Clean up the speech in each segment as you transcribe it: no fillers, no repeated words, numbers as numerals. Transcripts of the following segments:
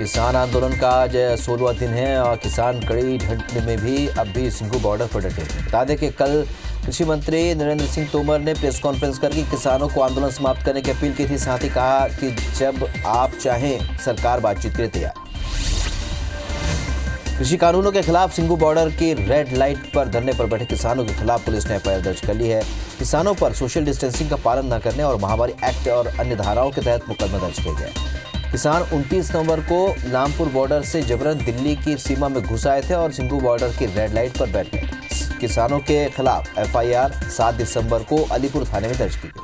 किसान आंदोलन का आज 16वां दिन है और किसान कड़ी ठंड में भी अब भी सिंघू बॉर्डर पर डटे हैं। बता दें कि कल कृषि मंत्री नरेंद्र सिंह तोमर ने प्रेस कॉन्फ्रेंस करके किसानों को आंदोलन समाप्त करने की अपील की थी। साथ ही कहा कि जब आप चाहें सरकार बातचीत के लिए तैयार। कृषि कानूनों के खिलाफ सिंघू बॉर्डर की रेड लाइट पर धरने पर बैठे किसानों के खिलाफ पुलिस ने एफआईआर दर्ज कर ली है। किसानों पर सोशल डिस्टेंसिंग का पालन न करने और महामारी एक्ट और अन्य धाराओं के तहत मुकदमा दर्ज किया गया। किसान 29 नवंबर को लामपुर बॉर्डर से जबरन दिल्ली की सीमा में घुस आए थे और सिंघू बॉर्डर की रेड लाइट पर बैठ गए। किसानों के खिलाफ एफआईआर 7 दिसंबर को अलीपुर थाने में दर्ज की गई।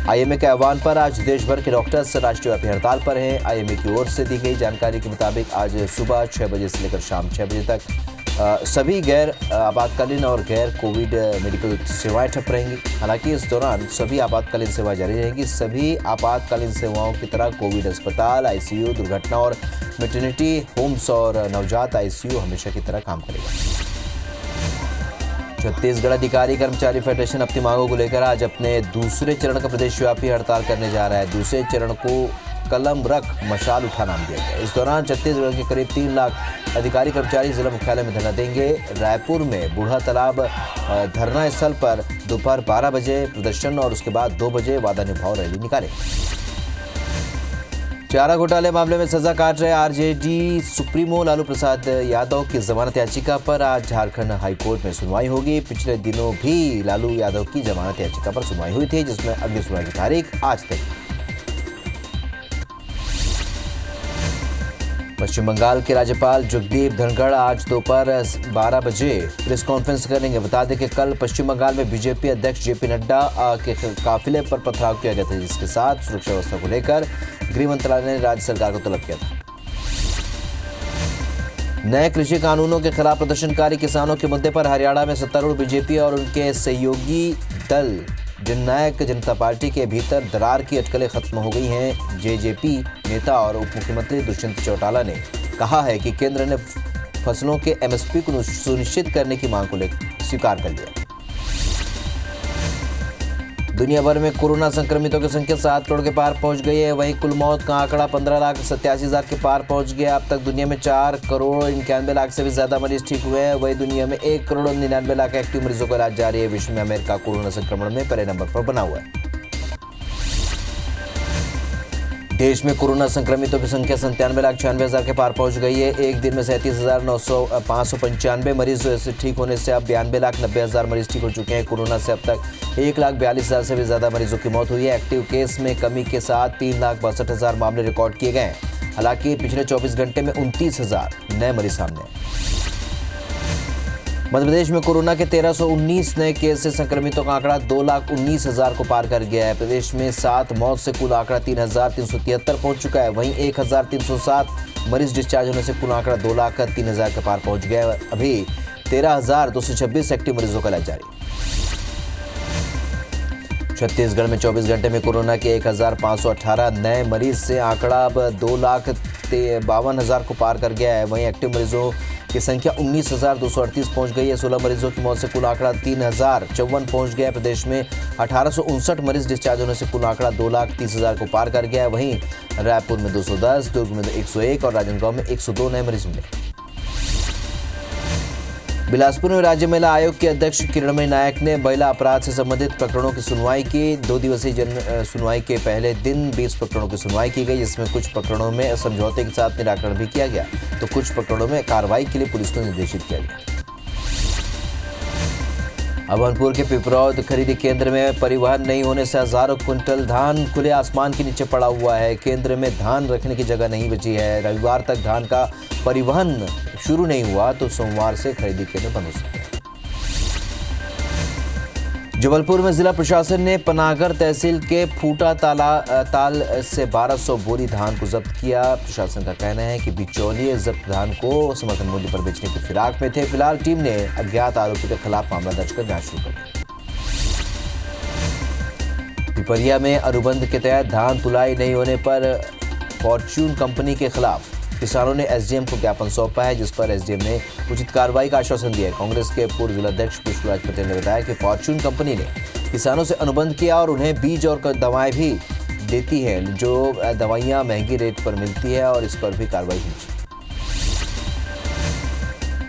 आईएमए के आह्वान पर आज देश भर के डॉक्टर्स राष्ट्रव्यापी हड़ताल पर हैं। आईएमए की ओर से दी गई जानकारी के मुताबिक आज सुबह 6 बजे से लेकर शाम 6 बजे तक सभी गैर आपातकालीन और गैर कोविड मेडिकल सेवाएं ठप रहेंगी। हालांकि इस दौरान सभी आपातकालीन सेवाएं जारी रहेंगी। सभी आपातकालीन सेवाओं की तरह कोविड अस्पताल, आईसीयू, दुर्घटना और मैटरनिटी होम्स और नवजात आईसीयू हमेशा की तरह काम करेगा। छत्तीसगढ़ अधिकारी कर्मचारी फेडरेशन अपनी मांगों को लेकर आज अपने दूसरे चरण का प्रदेशव्यापी हड़ताल करने जा रहा है। दूसरे चरण को कलम रख मशाल उठा नाम दिया गया। इस दौरान छत्तीसगढ़ के करीब 3 लाख अधिकारी कर्मचारी जिला मुख्यालय में धरना देंगे। रायपुर में बूढ़ा तालाब धरना स्थल पर दोपहर 12 बजे प्रदर्शन और उसके बाद 2 बजे वादा निभाओ रैली निकाले। चारा घोटाले मामले में सजा काट रहे आरजेडी सुप्रीमो लालू प्रसाद यादव की जमानत याचिका पर आज झारखंड हाईकोर्ट में सुनवाई होगी। पिछले दिनों भी लालू यादव की जमानत याचिका पर सुनवाई हुई थी, जिसमें अगली सुनवाई की तारीख आज तक। पश्चिम बंगाल के राज्यपाल जगदीप धनखड़ आज दोपहर 12 बजे प्रेस कॉन्फ्रेंस करेंगे। बता दें कि कल पश्चिम बंगाल में बीजेपी अध्यक्ष जेपी नड्डा के काफिले पर पथराव किया गया था, जिसके साथ सुरक्षा व्यवस्था को लेकर गृह मंत्रालय ने राज्य सरकार को तलब किया था। नए कृषि कानूनों के खिलाफ प्रदर्शनकारी किसानों के मुद्दे पर हरियाणा में सत्तारूढ़ बीजेपी और उनके सहयोगी दल जननायक जनता पार्टी के भीतर दरार की अटकलें खत्म हो गई हैं। जेजेपी नेता और उप मुख्यमंत्री दुष्यंत चौटाला ने कहा है कि केंद्र ने फसलों के एमएसपी को सुनिश्चित करने की मांग को लेकर स्वीकार कर लिया। दुनिया भर में कोरोना संक्रमितों की संख्या 7 करोड़ के पार पहुंच गई है। वहीं कुल मौत का आंकड़ा 15,87,000 के पार पहुंच गया। अब तक दुनिया में 4 करोड़ 91 लाख से भी ज्यादा मरीज ठीक हुए हैं। वहीं दुनिया में 1 करोड़ 99 लाख एक्टिव मरीजों का इलाज जारी है। विश्व में अमेरिका कोरोना संक्रमण में पहले नंबर पर बना हुआ है। देश में कोरोना संक्रमितों की संख्या 97,96,000 के पार पहुंच गई है। एक दिन में 37,595 मरीज से ठीक होने से अब 92,90,000 मरीज ठीक हो चुके हैं। कोरोना से अब तक 1,42,000 से भी ज्यादा मरीजों की मौत हुई है। एक्टिव केस में कमी के साथ 3,62,000 मामले रिकॉर्ड किए गए हैं। हालांकि पिछले 24 घंटे में 29,000 नए मरीज सामने आए। मध्य प्रदेश में कोरोना के 1319 नए केस से संक्रमितों का आंकड़ा 2,19,000 को पार कर गया है। प्रदेश में 7 मौत से कुल आंकड़ा 3,373 पहुंच चुका है। वहीं 1,307 मरीज डिस्चार्ज होने से कुल आंकड़ा 2,03,000 के पार पहुंच गया है। अभी 13,226 एक्टिव मरीजों का इलाज जारी। छत्तीसगढ़ में 24 घंटे में कोरोना के 1,518 नए मरीज से आंकड़ा अब 2,52,000 को पार कर गया है। वहीं एक्टिव मरीजों की संख्या 19,238 पहुंच गई है। 16 मरीजों की मौत से कुल आंकड़ा 3,054 पहुंच गया है। प्रदेश में 1,859 मरीज डिस्चार्ज होने से कुल आंकड़ा 2,30,000 को पार कर गया है। वहीं रायपुर में 210, दुर्ग में 101 और राजनांदगांव में 102 नए मरीज मिले। बिलासपुर में राज्य महिला आयोग के अध्यक्ष किरणमयी नायक ने महिला अपराध से संबंधित प्रकरणों की सुनवाई की। 2 दिवसीय सुनवाई के पहले दिन 20 प्रकरणों की सुनवाई की गई, जिसमें कुछ प्रकरणों में समझौते के साथ निराकरण भी किया गया, तो कुछ प्रकरणों में कार्रवाई के लिए पुलिस को निर्देशित किया गया। अभनपुर के पिपरौद खरीदी केंद्र में परिवहन नहीं होने से हजारों क्विंटल धान खुले आसमान के नीचे पड़ा हुआ है। केंद्र में धान रखने की जगह नहीं बची है। रविवार तक धान का परिवहन शुरू नहीं हुआ तो सोमवार से खरीदी केंद्र बंद हो सकते हैं। जबलपुर में जिला प्रशासन ने पनागर तहसील के फूटा ताल से 1200 बोरी धान को जब्त किया। प्रशासन का कहना है कि बिचौलिए जब्त धान को समर्थन मूल्य पर बेचने की फिराक में थे। फिलहाल टीम ने अज्ञात आरोपी के खिलाफ मामला दर्ज कर जांच शुरू कर दी। पिपरिया में अनुबंध के तहत धान तुलाई नहीं होने पर फॉर्च्यून कंपनी के खिलाफ किसानों ने एसडीएम को ज्ञापन सौंपा है, जिस पर एसडीएम ने उचित कार्रवाई का आश्वासन दिया है। कांग्रेस के पूर्व जिलाध्यक्ष पुष्पराज पटेल ने बताया कि फॉर्च्यून कंपनी ने किसानों से अनुबंध किया और उन्हें बीज और दवाएं भी देती हैं जो दवाइयां महंगी रेट पर मिलती है और इस पर भी कार्रवाई हुई।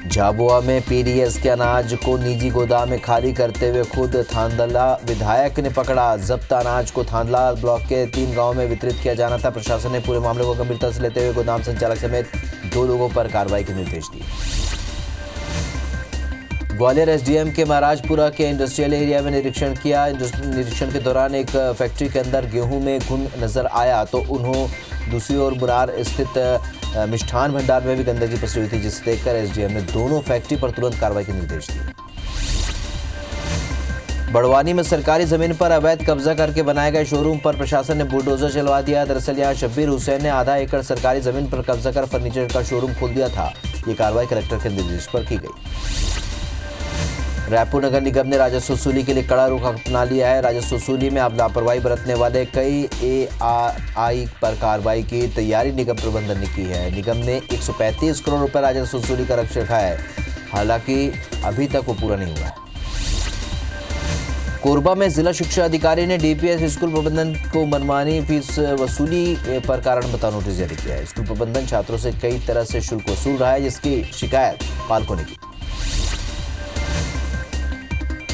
झाबुआ में पीडीएस के अनाज को निजी गोदाम में खाली करते हुए खुद थांदला विधायक ने पकड़ा। जब्त अनाज को थांदला ब्लॉक के 3 गांवों में वितरित किया जाना था। प्रशासन ने पूरे मामले को गंभीरता से लेते हुए गोदाम संचालक समेत 2 लोगों पर कार्रवाई के निर्देश दिए। ग्वालियर एसडीएम के महाराजपुरा के इंडस्ट्रियल एरिया में निरीक्षण किया। निरीक्षण के दौरान एक फैक्ट्री के अंदर गेहूं में घुन नजर आया तो उन्होंने दूसरी ओर मुरार स्थित मिष्ठान भंडार में भी गंदगी पसरी हुई थी, जिसे देखकर एसडीएम ने दोनों फैक्ट्री पर तुरंत कार्रवाई के निर्देश दिए। बड़वानी में सरकारी जमीन पर अवैध कब्जा करके बनाए गए शोरूम पर प्रशासन ने बुलडोजर चलवा दिया। दरअसल यहां शब्बीर हुसैन ने आधा एकड़ सरकारी जमीन पर कब्जा कर फर्नीचर का शोरूम खोल दिया था। ये कार्रवाई कलेक्टर के निर्देश पर की गई। रायपुर नगर निगम ने राजस्व वसूली के लिए कड़ा रुख अपना लिया है। राजस्व वसूली में अब लापरवाही बरतने वाले कई एआरआई पर कार्रवाई की तैयारी निगम प्रबंधन ने की है। निगम ने 135 करोड़ रुपए राजस्व वसूली का लक्ष्य रखा है, हालांकि अभी तक वो पूरा नहीं हुआ है। कोरबा में जिला शिक्षा अधिकारी ने डीपीएस स्कूल प्रबंधन को मनमानी फीस वसूली पर कारण बताओ नोटिस जारी किया है। स्कूल प्रबंधन छात्रों से कई तरह से शुल्क वसूल रहा है, जिसकी शिकायत पालकों ने की।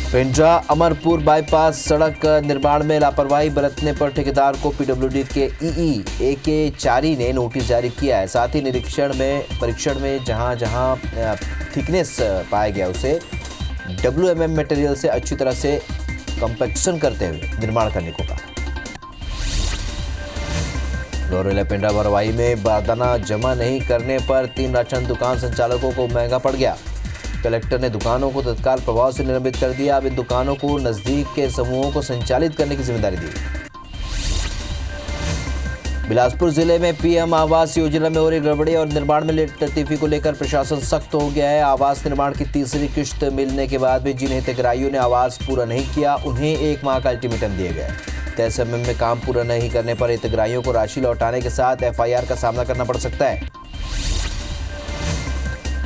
पेंड्रा अमरपुर बाईपास सड़क निर्माण में लापरवाही बरतने पर ठेकेदार को पीडब्ल्यूडी के ईई AK चारी ने नोटिस जारी किया है। साथ ही परीक्षण में जहां थिकनेस पाया गया उसे WMM मटेरियल से अच्छी तरह से कंपैक्शन करते हुए निर्माण करने को कहा। गौरेला पेंड्रा बरवाई में बारदाना जमा नहीं करने पर 3 राशन दुकान संचालकों को महंगा पड़ गया। कलेक्टर ने दुकानों को तत्काल प्रभाव से निलंबित कर दिया। अब इन दुकानों को नजदीक के समूहों को संचालित करने की जिम्मेदारी दी। बिलासपुर जिले में पीएम आवास योजना में हो रही गड़बड़ी और निर्माण में लेट लतीफी को लेकर प्रशासन सख्त हो गया है। आवास निर्माण की तीसरी किश्त मिलने के बाद भी जिन हितग्राहियों ने आवास पूरा नहीं किया उन्हें 1 माह का अल्टीमेटम दिया गया है। तय समय में काम पूरा नहीं करने पर हितग्राहियों को राशि लौटाने के साथ FIR का सामना करना पड़ सकता है।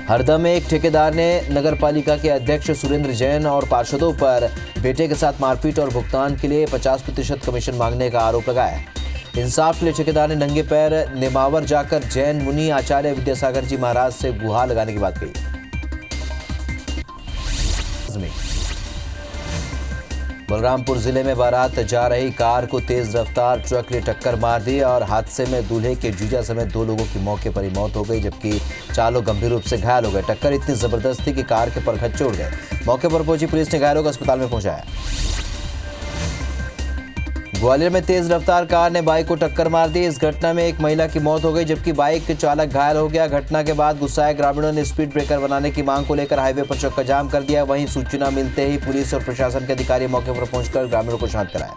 हरदा में एक ठेकेदार ने नगरपालिका के अध्यक्ष सुरेंद्र जैन और पार्षदों पर बेटे के साथ मारपीट और भुगतान के लिए 50% कमीशन मांगने का आरोप लगाया है। इंसाफ के लिए ठेकेदार ने नंगे पैर नेमावर जाकर जैन मुनि आचार्य विद्यासागर जी महाराज से गुहार लगाने की बात कही। बलरामपुर जिले में बारात जा रही कार को तेज रफ्तार ट्रक ने टक्कर मार दी और हादसे में दूल्हे के जीजा समेत 2 लोगों की मौके पर ही मौत हो गई, जबकि 4 लोग गंभीर रूप से घायल हो गए। टक्कर इतनी जबरदस्त थी कि कार के परखच्चे उड़ गए। मौके पर पहुंची पुलिस ने घायलों को अस्पताल में पहुंचाया। ग्वालियर में तेज रफ्तार कार ने बाइक को टक्कर मार दी। इस घटना में एक महिला की मौत हो गई, जबकि बाइक के चालक घायल हो गया। घटना के बाद गुस्साए ग्रामीणों ने स्पीड ब्रेकर बनाने की मांग को लेकर हाईवे पर चक्का जाम कर दिया। वहीं सूचना मिलते ही पुलिस और प्रशासन के अधिकारी मौके पर पहुंचकर ग्रामीणों को शांत कराया।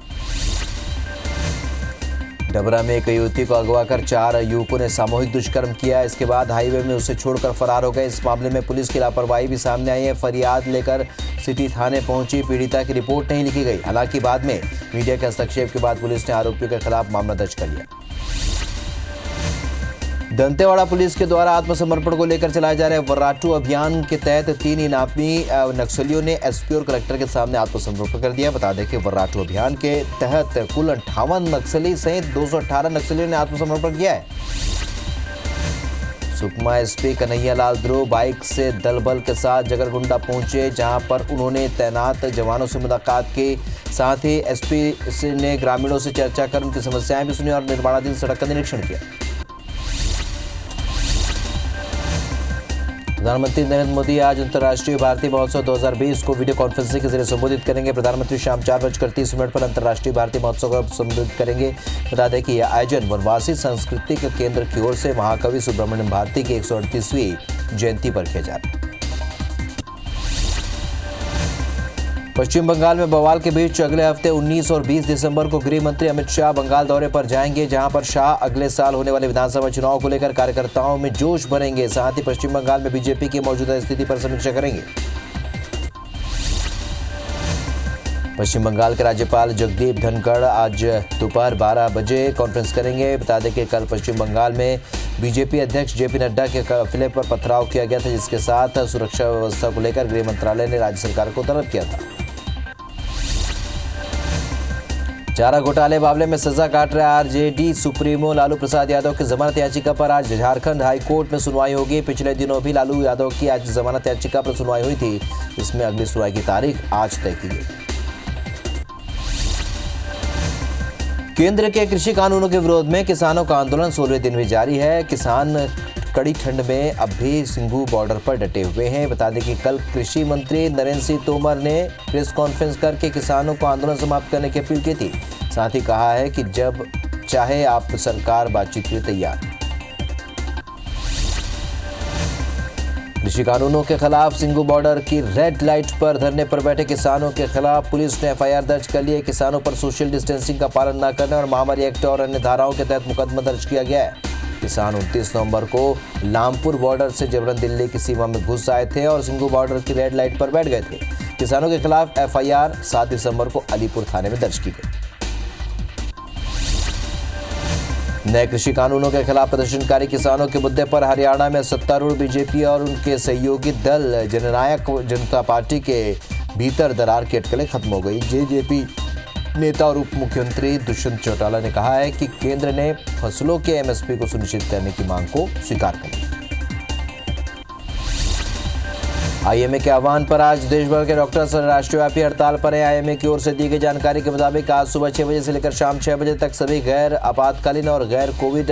डबरा में एक युवती को अगवा कर 4 युवकों ने सामूहिक दुष्कर्म किया। इसके बाद हाईवे में उसे छोड़कर फरार हो गए। इस मामले में पुलिस की लापरवाही भी सामने आई है। फरियाद लेकर सिटी थाने पहुंची पीड़िता की रिपोर्ट नहीं लिखी गई। हालांकि बाद में मीडिया के हस्तक्षेप के बाद पुलिस ने आरोपियों के खिलाफ मामला दर्ज कर लिया। दंतेवाड़ा पुलिस के द्वारा आत्मसमर्पण को लेकर चलाए जा रहे वर्राटू अभियान के तहत 3 इनामी नक्सलियों ने एसपी और कलेक्टर के सामने आत्मसमर्पण कर दिया। बता दें कि वर्राटू अभियान के तहत कुल 58 नक्सली सहित 218 नक्सलियों ने आत्मसमर्पण किया है। सुकमा एसपी कन्हैया लाल ध्रुव बाइक से दल बल के साथ जगरगुंडा पहुंचे, जहां पर उन्होंने तैनात जवानों से मुलाकात की। साथ ही एसपी ने ग्रामीणों से चर्चा कर उनकी समस्याएं भी सुनी और निर्माणाधीन सड़क का निरीक्षण किया। प्रधानमंत्री नरेंद्र मोदी आज अंतर्राष्ट्रीय भारतीय महोत्सव 2020 को वीडियो कॉन्फ्रेंसिंग के जरिए संबोधित करेंगे। प्रधानमंत्री शाम 4:30 पर अंतर्राष्ट्रीय भारतीय महोत्सव को संबोधित करेंगे। बता दें कि यह आयोजन वनवासी सांस्कृतिक केंद्र की ओर से महाकवि सुब्रमण्यम भारती की 138वीं जयंती पर किया जा रहा है। पश्चिम बंगाल में बवाल के बीच अगले हफ्ते 19 और 20 दिसंबर को गृह मंत्री अमित शाह बंगाल दौरे पर जाएंगे, जहां पर शाह अगले साल होने वाले विधानसभा चुनाव को लेकर कार्यकर्ताओं में जोश भरेंगे। साथ ही पश्चिम बंगाल में बीजेपी की मौजूदा स्थिति पर समीक्षा करेंगे। पश्चिम बंगाल के राज्यपाल जगदीप धनखड़ आज दोपहर 12 बजे कॉन्फ्रेंस करेंगे। बता दें कि कल पश्चिम बंगाल में बीजेपी अध्यक्ष जेपी नड्डा के काफिले पर पथराव किया गया था, जिसके साथ सुरक्षा व्यवस्था को लेकर गृह मंत्रालय ने राज्य सरकार को तलब किया था। चारा घोटाले मामले में सजा काट रहे आरजेडी सुप्रीमो लालू प्रसाद यादव की जमानत याचिका पर आज झारखंड हाई कोर्ट में सुनवाई होगी। पिछले दिनों भी लालू यादव की आज जमानत याचिका पर सुनवाई हुई थी। इसमें अगली सुनवाई की तारीख आज तय की गई। केंद्र के कृषि कानूनों के विरोध में किसानों का आंदोलन 16वें दिन भी जारी है। किसान कड़ी ठंड में अब भी सिंघू बॉर्डर पर डटे हुए हैं। बता दें कि कल कृषि मंत्री नरेंद्र सिंह तोमर ने प्रेस कॉन्फ्रेंस करके किसानों को आंदोलन समाप्त करने की अपील की थी। साथ ही कहा है कि जब चाहे आप सरकार बातचीत के लिए तैयार। कृषि कानूनों के खिलाफ सिंघू बॉर्डर की रेड लाइट पर धरने पर बैठे किसानों के खिलाफ पुलिस ने एफआईआर दर्ज कर ली है। किसानों पर सोशल डिस्टेंसिंग का पालन न करने और महामारी एक्ट और अन्य धाराओं के तहत मुकदमा दर्ज किया गया है। किसान 29 नवंबर को लामपुर बॉर्डर से जबरन दिल्ली की सीमा में घुस आए थे और सिंघू बॉर्डर की रेड लाइट पर बैठ गए थे। किसानों के खिलाफ एफआईआर 7 दिसंबर को अलीपुर थाने में दर्ज की गई। नए कृषि कानूनों के खिलाफ प्रदर्शनकारी किसानों के मुद्दे पर हरियाणा में सत्तारूढ़ बीजेपी और उनके सहयोगी दल जननायक जनता पार्टी के भीतर दरार की अटकलें खत्म हो गई। जेजेपी नेता और उप मुख्यमंत्री दुष्यंत चौटाला ने कहा है कि केंद्र ने फसलों के एमएसपी को सुनिश्चित करने की मांग को स्वीकार कर लिया। आईएमए के आह्वान पर आज देश भर के डॉक्टर्स राष्ट्रव्यापी हड़ताल पर हैं। आईएमए की ओर से दी गई जानकारी के मुताबिक आज सुबह 6 बजे से लेकर शाम 6 बजे तक सभी गैर आपातकालीन और गैर कोविड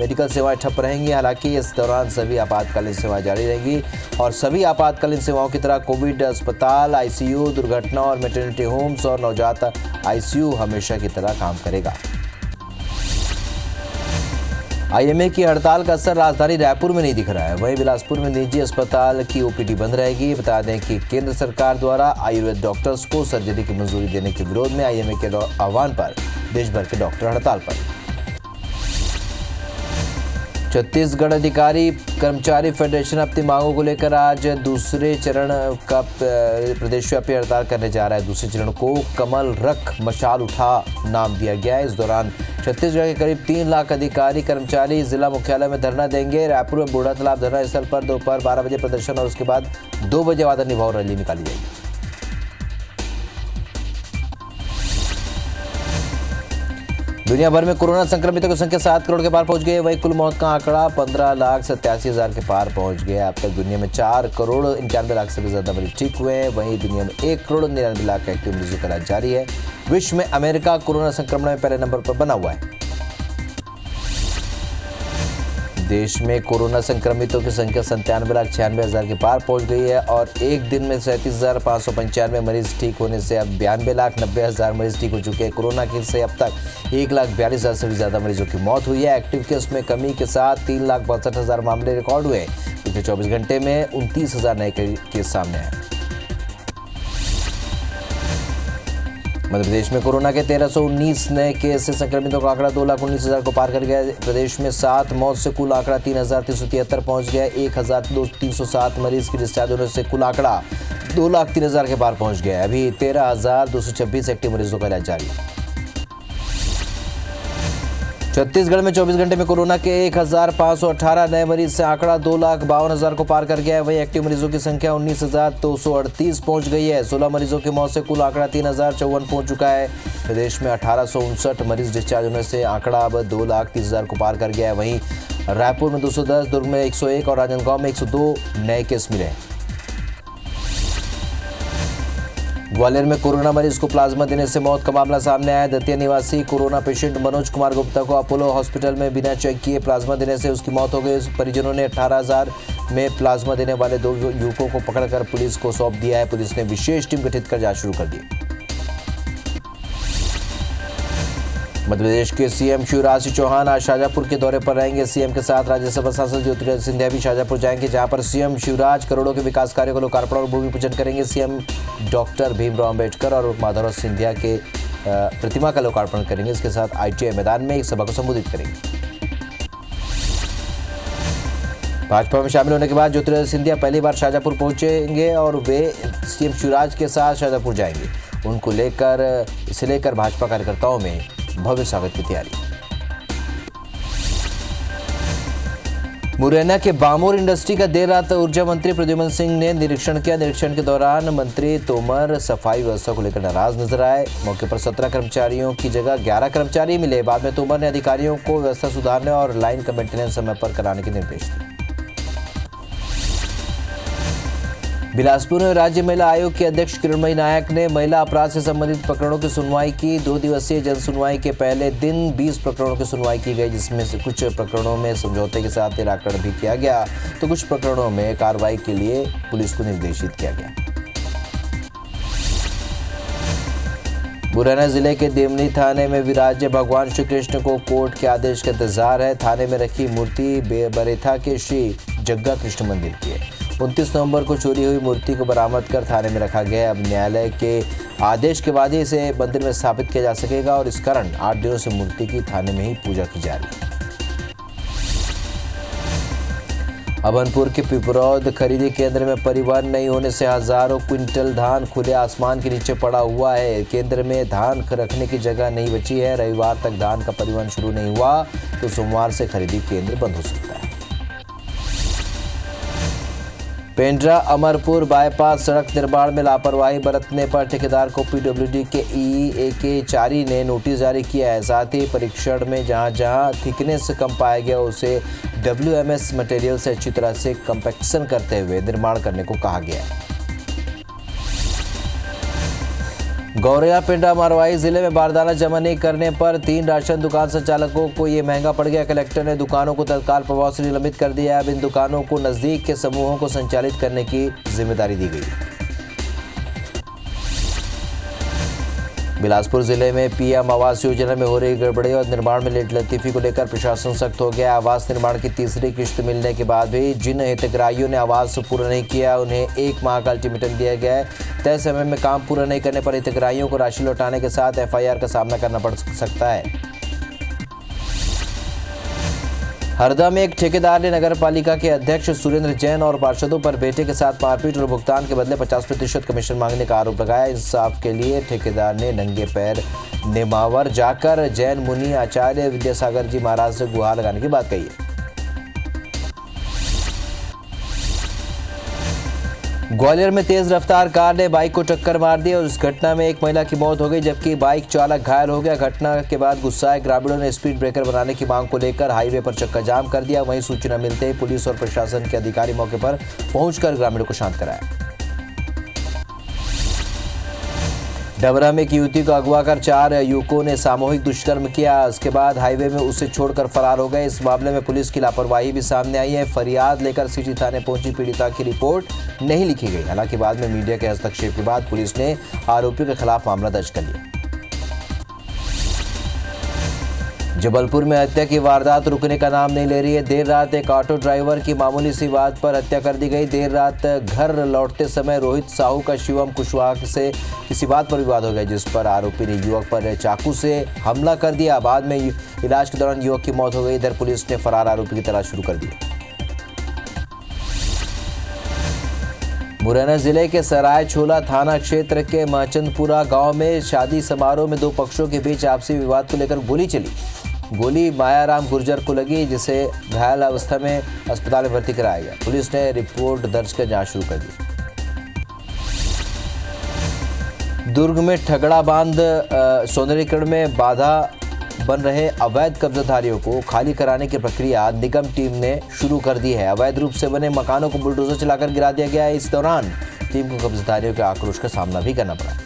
मेडिकल सेवाएं ठप रहेंगी। हालांकि इस दौरान सभी आपातकालीन सेवाएं जारी रहेंगी और सभी आपातकालीन सेवाओं की तरह कोविड अस्पताल, आईसीयू, दुर्घटना और मैटरनिटी होम्स और नवजात आईसीयू हमेशा की तरह काम करेगा। आईएमए की हड़ताल का असर राजधानी रायपुर में नहीं दिख रहा है। वहीं बिलासपुर में निजी अस्पताल की ओपीडी बंद रहेगी। बता दें कि केंद्र सरकार द्वारा आयुर्वेद डॉक्टर्स को सर्जरी की मंजूरी देने के विरोध में आईएमए के आह्वान पर देश भर के डॉक्टर हड़ताल पर। छत्तीसगढ़ अधिकारी कर्मचारी फेडरेशन अपनी मांगों को लेकर आज दूसरे चरण का प्रदेशव्यापी हड़ताल करने जा रहा है। दूसरे चरण को कमल रख मशाल उठा नाम दिया गया है। इस दौरान छत्तीसगढ़ के करीब 3 लाख अधिकारी कर्मचारी जिला मुख्यालय में धरना देंगे। रायपुर में बूढ़ा तालाब धरना स्थल पर दोपहर 12 बजे प्रदर्शन और उसके बाद 2 बजे वादा निभाओ रैली निकाली जाएगी। दुनिया भर में कोरोना संक्रमितों की संख्या 7 करोड़ के पार पहुंच गई है। वहीं कुल मौत का आंकड़ा 15,87,000 के पार पहुंच गया। अब तक दुनिया में 4 करोड़ 91 लाख से भी ज्यादा मरीज ठीक हुए हैं। वहीं दुनिया में 1 करोड़ 99 लाख एक्टिव मरीजों का इलाज जारी है। विश्व में अमेरिका कोरोना संक्रमण में पहले नंबर पर बना हुआ है। देश में कोरोना संक्रमितों की संख्या 97,96,000 के पार पहुंच गई है और एक दिन में 37,595 मरीज ठीक होने से अब 92,90,000 मरीज ठीक हो चुके हैं। कोरोना के से अब तक 1,42,000 से भी ज़्यादा मरीजों की मौत हुई है। एक्टिव केस में कमी के साथ 3,62,000 मामले रिकॉर्ड हुए। पिछले 24 घंटे में 29,000 नए केस सामने आए। मध्य प्रदेश में कोरोना के 1319 नए केस से संक्रमितों का आंकड़ा 2,19,000 को पार कर गया। प्रदेश में 7 मौत से कुल आंकड़ा 3,373 पहुंच गया। 1,307 मरीज की डिस्चार्ज होने से कुल आंकड़ा 2,03,000 के पार पहुंच गया। अभी 13,226 एक्टिव मरीजों का इलाज जारी है। छत्तीसगढ़ में 24 घंटे में कोरोना के 1,518 नए मरीज से आंकड़ा 2,52,000 को पार कर गया है। वहीं एक्टिव मरीजों की संख्या 19,238 पहुंच गई है। 16 मरीजों की मौत से कुल आंकड़ा 3,054 पहुंच चुका है। प्रदेश में 1,859 मरीज डिस्चार्ज होने से आंकड़ा अब 2,30,000 को पार कर गया है। वहीं रायपुर में 210, दुर्ग में 101 और राजनांदगांव में 102 नए केस मिले हैं। ग्वालियर में कोरोना मरीज को प्लाज्मा देने से मौत का मामला सामने आया। दतिया निवासी कोरोना पेशेंट मनोज कुमार गुप्ता को अपोलो हॉस्पिटल में बिना चेक किए प्लाज्मा देने से उसकी मौत हो गई। परिजनों ने 18,000 में प्लाज्मा देने वाले 2 युवकों को पकड़कर पुलिस को सौंप दिया है। पुलिस ने विशेष टीम गठित कर जांच शुरू कर दी। मध्य प्रदेश के सीएम शिवराज सिंह चौहान आज शाजापुर के दौरे पर रहेंगे। सीएम के साथ राज्यसभा सांसद ज्योतिरादित्य सिंधिया भी शाजापुर जाएंगे, जहां पर सीएम शिवराज करोड़ों के विकास कार्यों का लोकार्पण और भूमि पूजन करेंगे। सीएम डॉक्टर भीमराव अंबेडकर और माधवराव सिंधिया के प्रतिमा का लोकार्पण करेंगे। इसके साथ आईटीआई मैदान में एक सभा को संबोधित करेंगे। भाजपा में शामिल होने के बाद ज्योतिरादित्य सिंधिया पहली बार शाजापुर पहुंचेंगे और वे सीएम शिवराज के साथ शाजापुर जाएंगे। इसे लेकर भाजपा कार्यकर्ताओं में भव्य स्वागत की तैयारी। मुरैना के बामोर इंडस्ट्री का देर रात ऊर्जा मंत्री प्रद्युम्न सिंह ने निरीक्षण किया। निरीक्षण के दौरान मंत्री तोमर सफाई व्यवस्था को लेकर नाराज नजर आए। मौके पर 17 कर्मचारियों की जगह 11 कर्मचारी मिले। बाद में तोमर ने अधिकारियों को व्यवस्था सुधारने और लाइन का मेंटेनेंस समय पर कराने के निर्देश दिए। बिलासपुर में राज्य महिला आयोग के अध्यक्ष किरणमयी नायक ने महिला अपराध से संबंधित प्रकरणों की सुनवाई की। 2 दिवसीय जन सुनवाई के पहले दिन 20 प्रकरणों की सुनवाई की गई, जिसमें से कुछ प्रकरणों में समझौते के साथ निराकरण भी किया गया तो कुछ प्रकरणों में कार्रवाई के लिए पुलिस को निर्देशित किया गया। मुरैना जिले के देवनी थाने में विराजे भगवान श्री कृष्ण को कोर्ट के आदेश का इंतजार है। थाने में रखी मूर्ति बरेथा के श्री जग्गा कृष्ण मंदिर की है। 29 नवंबर को चोरी हुई मूर्ति को बरामद कर थाने में रखा गया है। अब न्यायालय के आदेश के बाद ही इसे मंदिर में स्थापित किया जा सकेगा और इस कारण 8 दिनों से मूर्ति की थाने में ही पूजा की जा रही है। अभनपुर के पिपरौद खरीदी केंद्र में परिवहन नहीं होने से हजारों क्विंटल धान खुले आसमान के नीचे पड़ा हुआ है। केंद्र में धान रखने की जगह नहीं बची है। रविवार तक धान का परिवहन शुरू नहीं हुआ तो सोमवार से खरीदी केंद्र बंद हो सकता है। पेंड्रा अमरपुर बाईपास सड़क निर्माण में लापरवाही बरतने पर ठेकेदार को पीडब्ल्यूडी के ए.के. चारी ने नोटिस जारी किया है। साथ ही परीक्षण में जहां थिकनेस कम पाया गया उसे WMS मटेरियल से अच्छी तरह से कंपैक्शन करते हुए निर्माण करने को कहा गया है। गौरिया पिंडा मरवाही जिले में बारदाना जमा नहीं करने पर 3 राशन दुकान संचालकों को ये महंगा पड़ गया। कलेक्टर ने दुकानों को तत्काल प्रभाव से निलंबित कर दिया। अब इन दुकानों को नजदीक के समूहों को संचालित करने की जिम्मेदारी दी गई। बिलासपुर जिले में पीएम आवास योजना में हो रही गड़बड़ी और निर्माण में लेटलतीफी को लेकर प्रशासन सख्त हो गया। आवास निर्माण की तीसरी किश्त मिलने के बाद भी जिन हितग्राहियों ने आवास पूरा नहीं किया उन्हें 1 माह का अल्टीमेटम दिया गया है। तय समय में काम पूरा नहीं करने पर हितग्राहियों को राशि लौटाने के साथ FIR का सामना करना पड़ सकता है। हरदा में एक ठेकेदार ने नगर पालिका के अध्यक्ष सुरेंद्र जैन और पार्षदों पर बेटे के साथ मारपीट और भुगतान के बदले 50% कमीशन मांगने का आरोप लगाया। इंसाफ के लिए ठेकेदार ने नंगे पैर नेमावर जाकर जैन मुनि आचार्य विद्यासागर जी महाराज से गुहार लगाने की बात कही है। ग्वालियर में तेज रफ्तार कार ने बाइक को टक्कर मार दी और इस घटना में एक महिला की मौत हो गई जबकि बाइक चालक घायल हो गया। घटना के बाद गुस्साए ग्रामीणों ने स्पीड ब्रेकर बनाने की मांग को लेकर हाईवे पर चक्का जाम कर दिया। वहीं सूचना मिलते ही पुलिस और प्रशासन के अधिकारी मौके पर पहुंचकर ग्रामीणों को शांत कराया। डबरा में एक युवती को अगवा कर 4 युवकों ने सामूहिक दुष्कर्म किया। उसके बाद हाईवे में उसे छोड़कर फरार हो गए। इस मामले में पुलिस की लापरवाही भी सामने आई है। फरियाद लेकर सिटी थाने पहुंची पीड़िता की रिपोर्ट नहीं लिखी गई। हालांकि बाद में मीडिया के हस्तक्षेप के बाद पुलिस ने आरोपियों के खिलाफ मामला दर्ज कर लिया। जबलपुर में हत्या की वारदात रुकने का नाम नहीं ले रही है। देर रात एक ऑटो ड्राइवर की मामूली सी बात पर हत्या कर दी गई। देर रात घर लौटते समय रोहित साहू का शिवम कुशवाहा से किसी बात पर विवाद हो गया, जिस पर आरोपी ने युवक पर चाकू से हमला कर दिया। बाद में इलाज के दौरान युवक की मौत हो गई। इधर पुलिस ने फरार आरोपी की तलाश शुरू कर दी। मुरैना जिले के सराय छोला थाना क्षेत्र के महचंदपुरा गांव में शादी समारोह में 2 पक्षों के बीच आपसी विवाद को लेकर गोली चली। गोली मायाराम गुर्जर को लगी, जिसे घायल अवस्था में अस्पताल में भर्ती कराया गया। पुलिस ने रिपोर्ट दर्ज कर जांच शुरू कर दी। दुर्ग में ठगड़ा बांध सौंदर्यीकरण में बाधा बन रहे अवैध कब्जाधारियों को खाली कराने की प्रक्रिया निगम टीम ने शुरू कर दी है। अवैध रूप से बने मकानों को बुलडोजर चलाकर गिरा दिया गया है। इस दौरान टीम को कब्जाधारियों के आक्रोश का सामना भी करना पड़ा।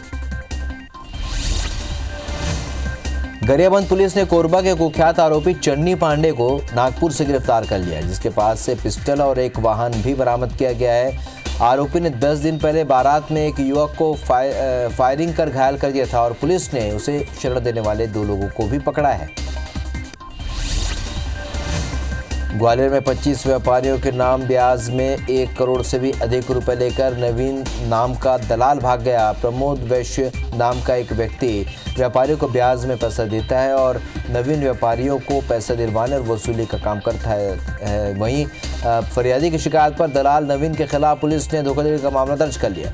गरियाबंद पुलिस ने कोरबा के कुख्यात आरोपी चन्नी पांडे को नागपुर से गिरफ्तार कर लिया है, जिसके पास से पिस्टल और एक वाहन भी बरामद किया गया है। आरोपी ने 10 दिन पहले बारात में एक युवक को फायरिंग कर घायल कर दिया था और पुलिस ने उसे शरण देने वाले 2 लोगों को भी पकड़ा है। ग्वालियर में 25 व्यापारियों के नाम ब्याज में 1 करोड़ से भी अधिक रुपए लेकर नवीन नाम का दलाल भाग गया। प्रमोद वैश्य नाम का एक व्यक्ति व्यापारियों को ब्याज में पैसा देता है और नवीन व्यापारियों को पैसा दिलवाने और वसूली का काम करता है। वहीं फरियादी की शिकायत पर दलाल नवीन के खिलाफ पुलिस ने धोखाधड़ी का मामला दर्ज कर लिया।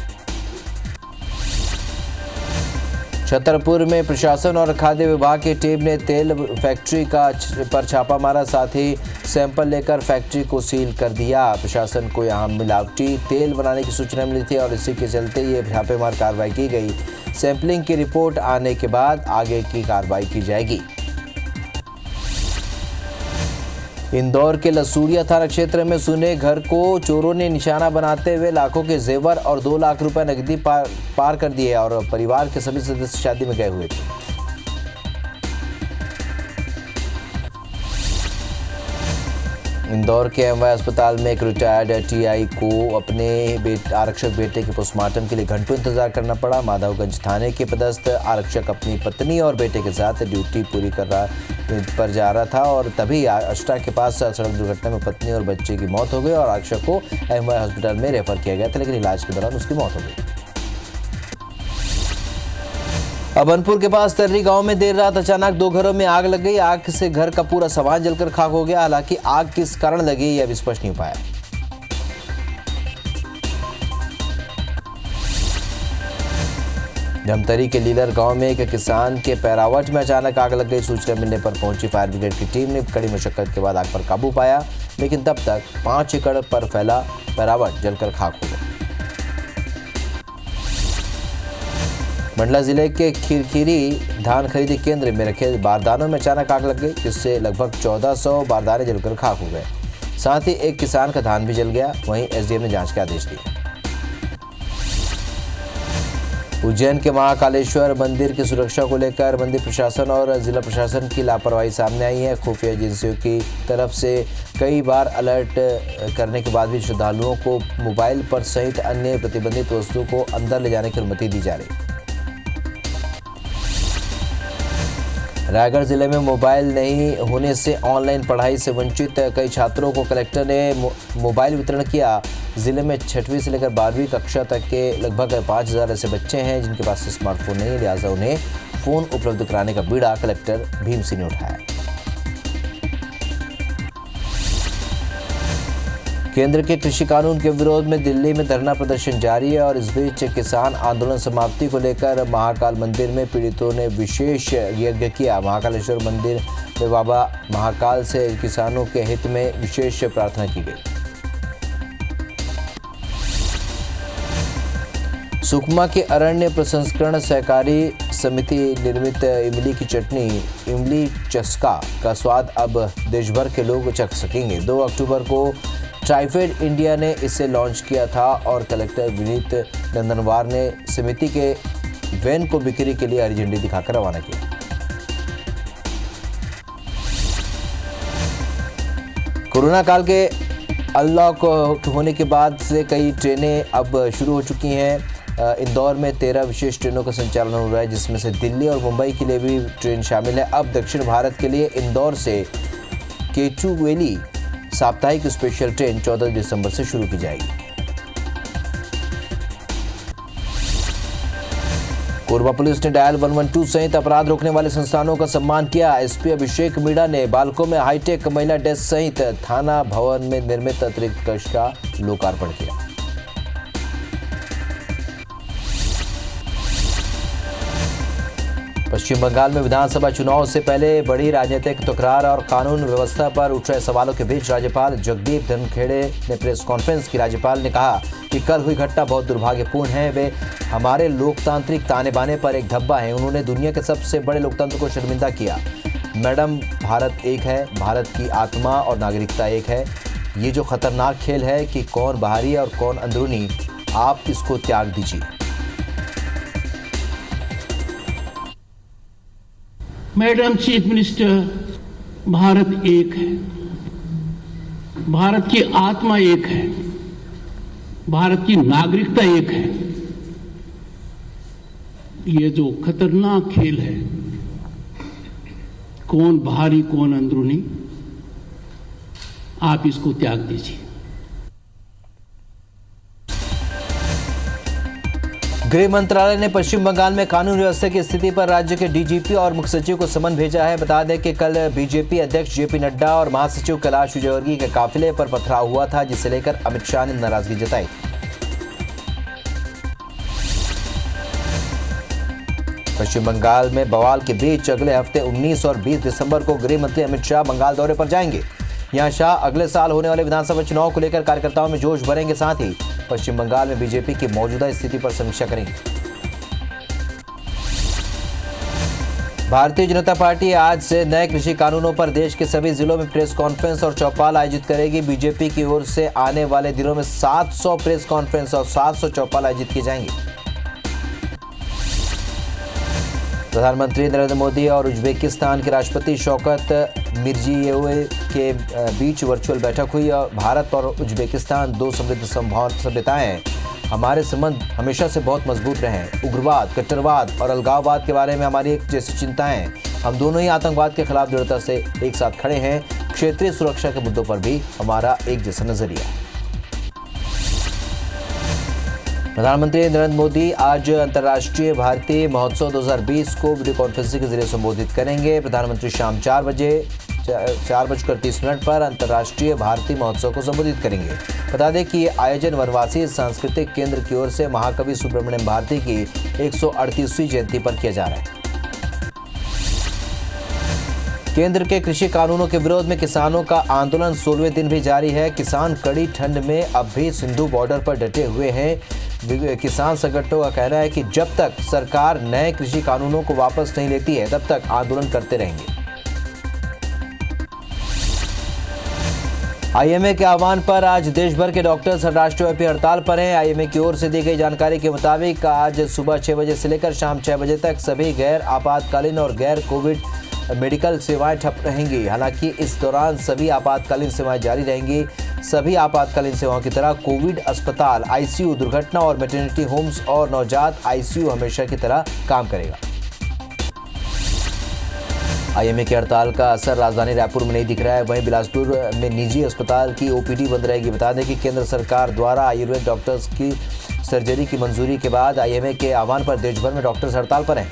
छतरपुर में प्रशासन और खाद्य विभाग की टीम ने तेल फैक्ट्री पर छापा मारा, साथ ही सैंपल लेकर फैक्ट्री को सील कर दिया। प्रशासन को यहां मिलावटी तेल बनाने की सूचना मिली थी और इसी के चलते ये छापेमार कार्रवाई की गई। सैंपलिंग की रिपोर्ट आने के बाद आगे की कार्रवाई की जाएगी। इंदौर के लसूड़िया थाना क्षेत्र में सुने घर को चोरों ने निशाना बनाते हुए लाखों के जेवर और 2 लाख रुपए नकदी पार कर दिए और परिवार के सभी सदस्य शादी में गए हुए थे। इंदौर के एमवाई अस्पताल में एक रिटायर्ड टीआई को अपने आरक्षक बेटे के पोस्टमार्टम के लिए घंटों इंतजार करना पड़ा। माधवगंज थाने के पदस्थ आरक्षक अपनी पत्नी और बेटे के साथ ड्यूटी पूरी पर जा रहा था और तभी अष्टा के पास सड़क दुर्घटना में पत्नी और बच्चे की मौत हो गई और आरक्षक को एमवाई हॉस्पिटल में रेफर किया गया था, लेकिन इलाज के दौरान उसकी मौत हो गई। अभनपुर के पास तर्री गांव में देर रात अचानक 2 घरों में आग लग गई। आग से घर का पूरा सामान जलकर खाक हो गया। हालांकि आग किस कारण लगी यह अभी स्पष्ट नहीं हो पाया। धमतरी के लीलर गांव में एक किसान के पैरावट में अचानक आग लग गई। सूचना मिलने पर पहुंची फायर ब्रिगेड की टीम ने कड़ी मशक्कत के बाद आग पर काबू पाया, लेकिन तब तक 5 एकड़ पर फैला पैरावट जलकर खाक हो गया। मंडला जिले के खीरखीरी धान खरीदी केंद्र में रखे बारदानों में अचानक आग लग गई, जिससे लगभग 1400 बारदाने जलकर खाक हो गए। साथ ही एक किसान का धान भी जल गया। वहीं एसडीएम ने जांच के आदेश दिए। उज्जैन के महाकालेश्वर मंदिर की सुरक्षा को लेकर मंदिर प्रशासन और जिला प्रशासन की लापरवाही सामने आई है। खुफिया एजेंसियों की तरफ से कई बार अलर्ट करने के बाद भी श्रद्धालुओं को मोबाइल पर सहित अन्य प्रतिबंधित वस्तुओं को अंदर ले जाने की अनुमति दी जा रही। रायगढ़ जिले में मोबाइल नहीं होने से ऑनलाइन पढ़ाई से वंचित कई छात्रों को कलेक्टर ने मोबाइल वितरण किया। जिले में 6वीं से लेकर 12वीं कक्षा तक के लगभग 5000 ऐसे बच्चे हैं जिनके पास स्मार्टफोन नहीं है, लिहाजा उन्हें फोन उपलब्ध कराने का बीड़ा कलेक्टर भीम सिंह ने उठाया। केंद्र के कृषि कानून के विरोध में दिल्ली में धरना प्रदर्शन जारी है और इस बीच किसान आंदोलन समाप्ति को लेकर महाकाल मंदिर में पीड़ितों ने विशेष यज्ञ किया। महाकालेश्वर मंदिर में बाबा महाकाल से किसानों के हित में विशेष प्रार्थना की गई। सुकमा के अरण्य प्रसंस्करण सहकारी समिति निर्मित इमली की चटनी इमली चस्का का स्वाद अब देश भर के लोग चख सकेंगे। 2 अक्टूबर को ट्राइफेड इंडिया ने इसे लॉन्च किया था और कलेक्टर विनीत नंदनवार ने समिति के वैन को बिक्री के लिए हरी झंडी दिखाकर रवाना किया। कोरोना काल के अनलॉक होने के बाद से कई ट्रेनें अब शुरू हो चुकी हैं। इंदौर में 13 विशेष ट्रेनों का संचालन हो रहा है, जिसमें से दिल्ली और मुंबई के लिए भी ट्रेन शामिल है। अब दक्षिण भारत के लिए इंदौर से केचुवेली साप्ताहिक स्पेशल ट्रेन 14 दिसंबर से शुरू की जाएगी। कोरबा पुलिस ने डायल 112 सहित अपराध रोकने वाले संस्थानों का सम्मान किया। एसपी अभिषेक मीणा ने बालकों में हाईटेक महिला डेस्क सहित थाना भवन में निर्मित अतिरिक्त कक्ष का लोकार्पण किया। पश्चिम बंगाल में विधानसभा चुनाव से पहले बड़ी राजनीतिक तकरार और कानून व्यवस्था पर उठ रहे सवालों के बीच राज्यपाल जगदीप धनखेड़े ने प्रेस कॉन्फ्रेंस की। राज्यपाल ने कहा कि कल हुई घटना बहुत दुर्भाग्यपूर्ण है। वे हमारे लोकतांत्रिक ताने बाने पर एक धब्बा है। उन्होंने दुनिया के सबसे बड़े लोकतंत्र को शर्मिंदा किया। मैडम, भारत एक है, भारत की आत्मा और नागरिकता एक है। ये जो खतरनाक खेल है कि कौन बाहरी और कौन अंदरूनी, आप इसको त्याग दीजिए। मैडम चीफ मिनिस्टर, भारत एक है, भारत की आत्मा एक है, भारत की नागरिकता एक है। ये जो खतरनाक खेल है, कौन बाहरी कौन अंदरूनी, आप इसको त्याग दीजिए। गृह मंत्रालय ने पश्चिम बंगाल में कानून व्यवस्था की स्थिति पर राज्य के डीजीपी और मुख्य सचिव को समन भेजा है। बता दें कि कल बीजेपी अध्यक्ष जेपी नड्डा और महासचिव कैलाश विजयवर्गीय के काफिले पर पथराव हुआ था, जिसे लेकर अमित शाह ने नाराजगी जताई। पश्चिम बंगाल में बवाल के बीच अगले हफ्ते 19 और 20 दिसंबर को गृह मंत्री अमित शाह बंगाल दौरे पर जाएंगे। यहां शाह अगले साल होने वाले विधानसभा चुनाव को लेकर कार्यकर्ताओं में जोश भरेंगे, साथ ही पश्चिम बंगाल में बीजेपी की मौजूदा स्थिति पर समीक्षा करेंगे। भारतीय जनता पार्टी आज से नए कृषि कानूनों पर देश के सभी जिलों में प्रेस कॉन्फ्रेंस और चौपाल आयोजित करेगी। बीजेपी की ओर से आने वाले दिनों में 700 प्रेस कॉन्फ्रेंस और 700 चौपाल आयोजित किए जाएंगे। प्रधानमंत्री नरेंद्र मोदी और उज्बेकिस्तान के राष्ट्रपति शौकत मिर्जियोयेव के बीच वर्चुअल बैठक हुई और भारत और उज्बेकिस्तान दो समृद्ध सभ्यताएं हैं। हमारे संबंध हमेशा से बहुत मजबूत रहे हैं। उग्रवाद, कट्टरवाद और अलगाववाद के बारे में हमारी एक जैसी चिंताएं हैं। हम दोनों ही आतंकवाद के खिलाफ दृढ़ता से एक साथ खड़े हैं। क्षेत्रीय सुरक्षा के मुद्दों पर भी हमारा एक जैसा नजरिया है। प्रधानमंत्री नरेंद्र मोदी आज अंतर्राष्ट्रीय भारतीय महोत्सव 2020 को वीडियो कॉन्फ्रेंसिंग के जरिए संबोधित करेंगे। प्रधानमंत्री शाम 4:30 पर अंतर्राष्ट्रीय भारतीय महोत्सव को संबोधित करेंगे। बता दें कि ये आयोजन वनवासी सांस्कृतिक केंद्र की ओर से महाकवि सुब्रमण्यम भारती की 138वीं जयंती पर किया जा रहा है। केंद्र के कृषि कानूनों के विरोध में किसानों का आंदोलन 16वें दिन भी जारी है। किसान कड़ी ठंड में अब भी सिंधु बॉर्डर पर डटे हुए हैं। किसान संगठनों का कहना है कि जब तक सरकार नए कृषि कानूनों को वापस नहीं लेती है तब तक आंदोलन करते रहेंगे। आईएमए के आह्वान पर आज देश भर के डॉक्टर्स राष्ट्रव्यापी हड़ताल पर हैं। आईएमए की ओर से दी गई जानकारी के मुताबिक आज सुबह 6 बजे से लेकर शाम 6 बजे तक सभी गैर आपातकालीन और गैर कोविड मेडिकल सेवाएं ठप रहेंगी। हालांकि इस दौरान सभी आपातकालीन सेवाएं जारी रहेंगी। सभी आपातकालीन सेवाओं की तरह कोविड अस्पताल, आईसीयू, दुर्घटना और मैटरनिटी होम्स और नवजात आईसीयू हमेशा की तरह काम करेगा। आईएमए की हड़ताल का असर राजधानी रायपुर में नहीं दिख रहा है। वहीं बिलासपुर में निजी अस्पताल की ओपीडी बंद रहेगी। बता दें कि केंद्र सरकार द्वारा आयुर्वेद डॉक्टर्स की सर्जरी की मंजूरी के बाद आईएमए के आह्वान पर देश भर में डॉक्टर्स हड़ताल पर हैं।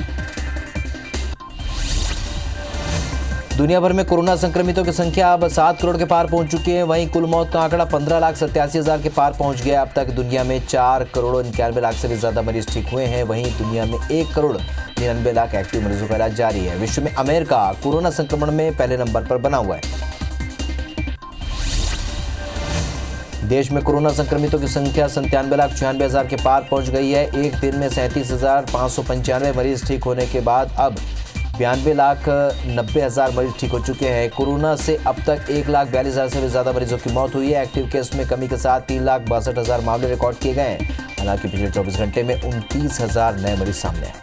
दुनिया भर में कोरोना संक्रमितों की संख्या अब 7 करोड़ के पार पहुंच चुकी है। वहीं कुल मौत का आंकड़ा 15,87,000 के पार पहुंच गया। अब तक दुनिया में 4 करोड़ 91 लाख से भी ज्यादा मरीज ठीक हुए हैं। वहीं दुनिया में 1 करोड़ 99 लाख एक्टिव मरीजों का इलाज जारी है। विश्व में अमेरिका कोरोना संक्रमण में पहले नंबर पर बना हुआ है। देश में कोरोना संक्रमितों की संख्या 97,96,000 के पार पहुंच गई है। एक दिन में 37,595 मरीज ठीक होने के बाद अब 92,90,000 मरीज ठीक हो चुके हैं। कोरोना से अब तक 1,42,000 से भी ज्यादा मरीजों की मौत हुई है। एक्टिव केस में कमी के साथ 3,62,000 मामले रिकॉर्ड किए गए हैं। हालांकि पिछले 24 घंटे में 29,000 नए मरीज सामने आए।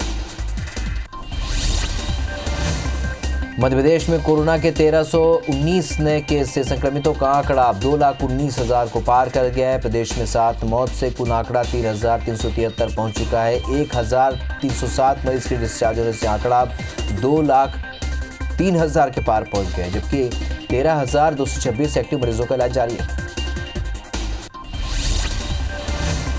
मध्य प्रदेश में कोरोना के 1319 नए केस से संक्रमितों का आंकड़ा 2,19,000 को पार कर गया है। प्रदेश में 7 मौत से कुल आंकड़ा 3,373 पहुंच चुका है। 1,307 मरीज के डिस्चार्ज होने से आंकड़ा 2,03,000 के पार पहुंच गया है, जबकि 13,226 एक्टिव मरीजों का इलाज जारी है।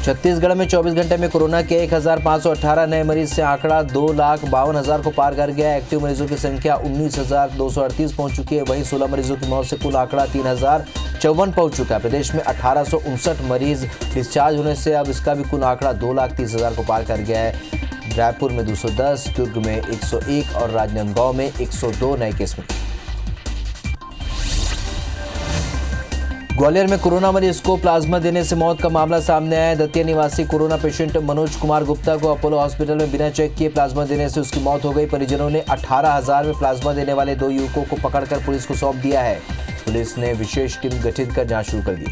छत्तीसगढ़ में 24 घंटे में कोरोना के 1,518 नए मरीज से आंकड़ा 2,52,000 को पार कर गया है। एक्टिव मरीजों की संख्या 19,238 पहुंच चुकी है। वहीं 16 मरीजों की मौत से कुल आंकड़ा 3,054 पहुंच चुका है। प्रदेश में 1,859 मरीज डिस्चार्ज होने से अब इसका भी कुल आंकड़ा 2,30,000 को पार कर गया है। रायपुर में 210, दुर्ग में 101 और राजनांदगांव में 102 नए केस मिले। ग्वालियर में कोरोना मरीज को प्लाज्मा देने से मौत का मामला सामने आया है। दतिया निवासी कोरोना पेशेंट मनोज कुमार गुप्ता को अपोलो हॉस्पिटल में बिना चेक किए प्लाज्मा देने से उसकी मौत हो गई। परिजनों ने 18,000 में प्लाज्मा देने वाले 2 युवकों को पकड़कर पुलिस को सौंप दिया है। पुलिस ने विशेष टीम गठित कर जांच शुरू कर दी।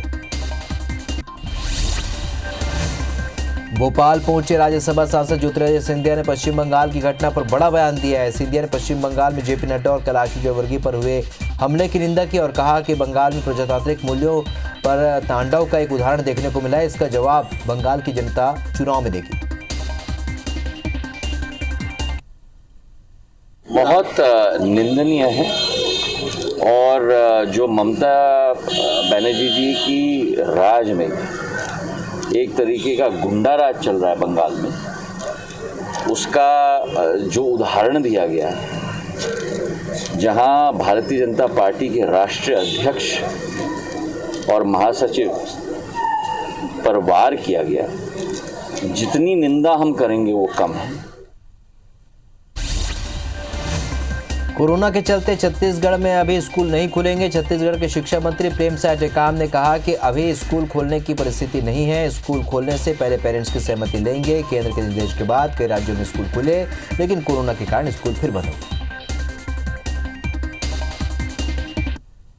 भोपाल पहुंचे राज्यसभा सांसद ज्योतिरादित्य सिंधिया ने पश्चिम बंगाल की घटना पर बड़ा बयान दिया है। सिंधिया ने पश्चिम बंगाल में जेपी नड्डा और कैलाश विजयवर्गीय पर हुए हमले की निंदा की और कहा कि बंगाल में प्रजातांत्रिक मूल्यों पर तांडव का एक उदाहरण देखने को मिला है। इसका जवाब बंगाल की जनता चुनाव में देगी। बहुत निंदनीय है और जो ममता बनर्जी जी की राज में एक तरीके का गुंडा राज चल रहा है बंगाल में, उसका जो उदाहरण दिया गया है, जहां भारतीय जनता पार्टी के राष्ट्रीय अध्यक्ष और महासचिव पर वार किया गया, जितनी निंदा हम करेंगे वो कम है। कोरोना के चलते छत्तीसगढ़ में अभी स्कूल नहीं खुलेंगे। छत्तीसगढ़ के शिक्षा मंत्री प्रेमसाय टेकाम ने कहा कि अभी स्कूल खोलने की परिस्थिति नहीं है। स्कूल खोलने से पहले पेरेंट्स की सहमति लेंगे। केंद्र के निर्देश के बाद कई राज्यों में स्कूल खुले, लेकिन कोरोना के कारण स्कूल फिर बंद हो गए।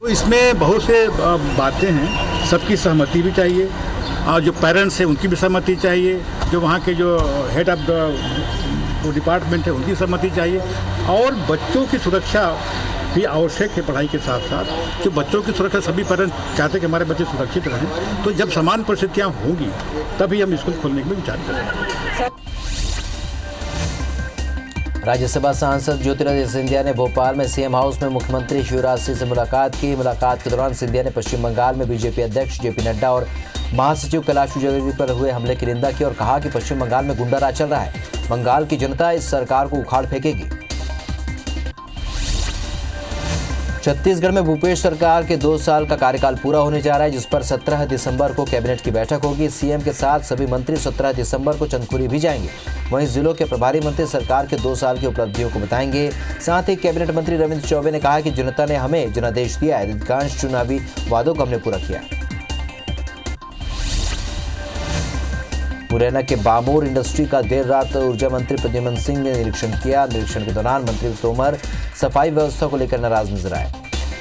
तो इसमें बहुत से बातें हैं, सबकी सहमति भी चाहिए और जो पेरेंट्स हैं उनकी भी सहमति चाहिए, जो वहाँ के जो हेड ऑफ द डिपार्टमेंट है उनकी सहमति चाहिए, और बच्चों की सुरक्षा भी आवश्यक है। पढ़ाई के साथ साथ जो बच्चों की सुरक्षा, सभी पेरेंट्स चाहते हैं कि हमारे बच्चे सुरक्षित रहें, तो जब समान परिस्थितियाँ होंगी तभी हम स्कूल खोलने के लिए विचार करेंगे। राज्यसभा सांसद ज्योतिरादित्य सिंधिया ने भोपाल में सीएम हाउस में मुख्यमंत्री शिवराज सिंह से मुलाकात की। मुलाकात के दौरान सिंधिया ने पश्चिम बंगाल में बीजेपी अध्यक्ष जेपी नड्डा और महासचिव कैलाश विजयवर्गीय पर हुए हमले की निंदा की और कहा कि पश्चिम बंगाल में गुंडा राज चल रहा है। बंगाल की जनता इस सरकार को उखाड़ फेंकेगी। छत्तीसगढ़ में भूपेश सरकार के 2 साल का कार्यकाल पूरा होने जा रहा है, जिस पर 17 दिसंबर को कैबिनेट की बैठक होगी। सीएम के साथ सभी मंत्री 17 दिसंबर को चंदखुरी भी जाएंगे। वहीं जिलों के प्रभारी मंत्री सरकार के 2 साल की उपलब्धियों को बताएंगे। साथ ही कैबिनेट मंत्री रविंद्र चौबे ने कहा कि जनता ने हमें जनादेश दिया है, अधिकांश चुनावी वादों को हमने पूरा किया है। मुरैना के बामोर इंडस्ट्री का देर रात ऊर्जा मंत्री प्रद्युम्न सिंह ने निरीक्षण किया। निरीक्षण के दौरान मंत्री तोमर सफाई व्यवस्था को लेकर नाराज नजर आए।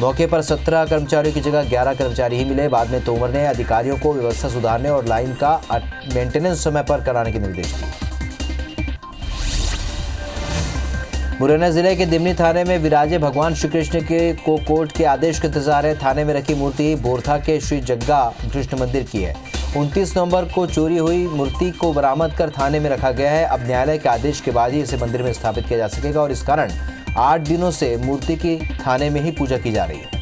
मौके पर 17 कर्मचारियों की जगह 11 कर्मचारी ही मिले। बाद में तोमर ने अधिकारियों को व्यवस्था सुधारने और लाइन का मेंटेनेंस समय पर कराने के निर्देश दिए। मुरैना जिले के दिमनी थाने में विराजे भगवान श्री कृष्ण को कोर्ट के आदेश के इंतजार है। थाने में रखी मूर्ति बोरथा के श्री जग्गा कृष्ण मंदिर की है। 29 नवंबर को चोरी हुई मूर्ति को बरामद कर थाने में रखा गया है। अब न्यायालय के आदेश के बाद ही इसे मंदिर में स्थापित किया जा सकेगा और इस कारण 8 दिनों से मूर्ति की थाने में ही पूजा की जा रही है।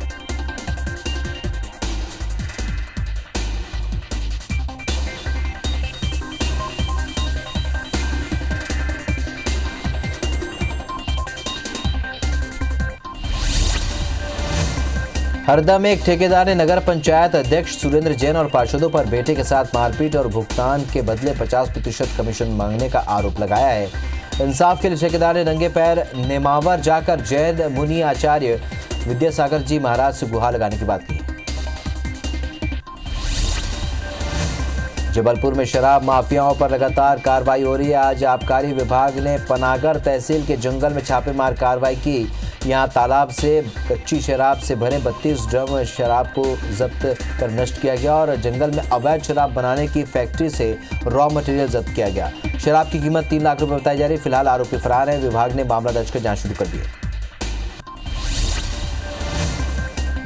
हरदा में एक ठेकेदार ने नगर पंचायत अध्यक्ष सुरेंद्र जैन और पार्षदों पर बेटे के साथ मारपीट और भुगतान के बदले 50% कमीशन मांगने का आरोप लगाया है। इंसाफ के लिए ठेकेदार ने नंगे पैर नेमावर जाकर जैन मुनि आचार्य विद्यासागर जी महाराज से गुहार लगाने की बात कही। जबलपुर में शराब माफियाओं पर लगातार कार्रवाई हो रही है। आज आबकारी विभाग ने पनागर तहसील के जंगल में छापेमार कार्रवाई की। यहां तालाब से कच्ची शराब से भरे 32 ड्रम शराब को जब्त कर नष्ट किया गया और जंगल में अवैध शराब बनाने की फैक्ट्री से रॉ मटेरियल जब्त किया गया। शराब की कीमत 3 लाख रुपए बताई जा रही है। फिलहाल आरोपी फरार है। विभाग ने मामला दर्ज कर जांच शुरू कर दी है।